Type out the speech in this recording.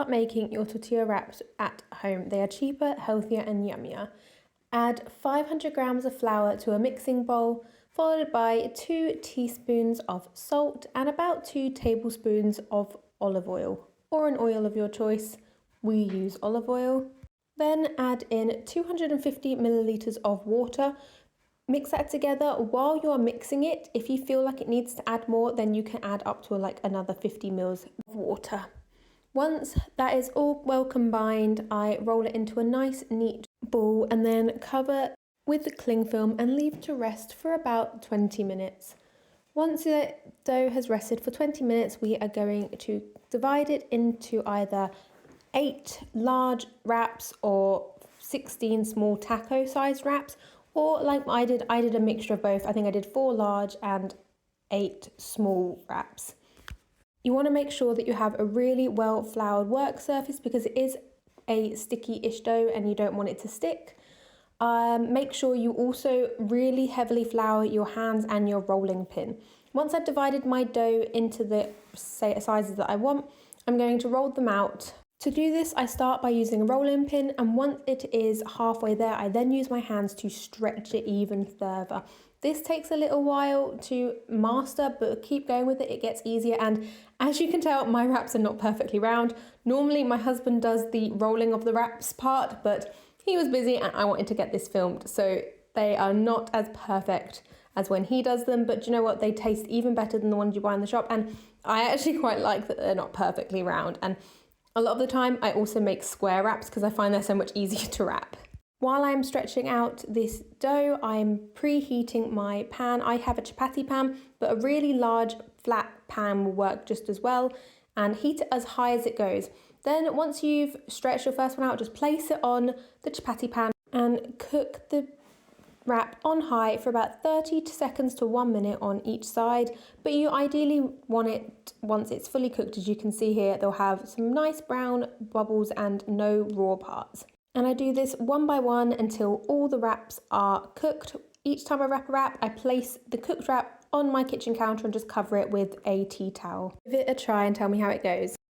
start making your tortilla wraps at home. They are cheaper, healthier and yummier. Add 500 grams of flour to a mixing bowl, followed by 2 teaspoons of salt and about 2 tablespoons of olive oil, or an oil of your choice. We use olive oil. Then add in 250 milliliters of water. Mix that together. While you're mixing it, if you feel like it needs to add more, then you can add up to another 50 mils of water. Once that is all well combined, I roll it into a nice neat ball and then cover with the cling film and leave to rest for about 20 minutes. Once the dough has rested for 20 minutes, we are going to divide it into either 8 large wraps or 16 small taco sized wraps, or like I did a mixture of both. I think I did 4 large and 8 small wraps. You want to make sure that you have a really well floured work surface because it is a sticky-ish dough and you don't want it to stick. Make sure you also really heavily flour your hands and your rolling pin. Once I've divided my dough into the sizes that I want, I'm going to roll them out. To do this, I start by using a rolling pin, and once it is halfway there, I then use my hands to stretch it even further. This takes a little while to master, but keep going with it, it gets easier. And as you can tell, my wraps are not perfectly round. Normally my husband does the rolling of the wraps part, but he was busy and I wanted to get this filmed, so they are not as perfect as when he does them, but you know what, they taste even better than the ones you buy in the shop, and I actually quite like that they're not perfectly round. And a lot of the time I also make square wraps because I find they're so much easier to wrap. While I'm stretching out this dough, I'm preheating my pan. I have a chapati pan, but a really large flat pan will work just as well, and heat it as high as it goes. Then once you've stretched your first one out, just place it on the chapati pan and cook the wrap on high for about 30 seconds to 1 minute on each side, but you ideally want it, once it's fully cooked, as you can see here, they'll have some nice brown bubbles and no raw parts. And I do this one by one until all the wraps are cooked. Each time I wrap a wrap, I place the cooked wrap on my kitchen counter and just cover it with a tea towel. Give it a try and tell me how it goes.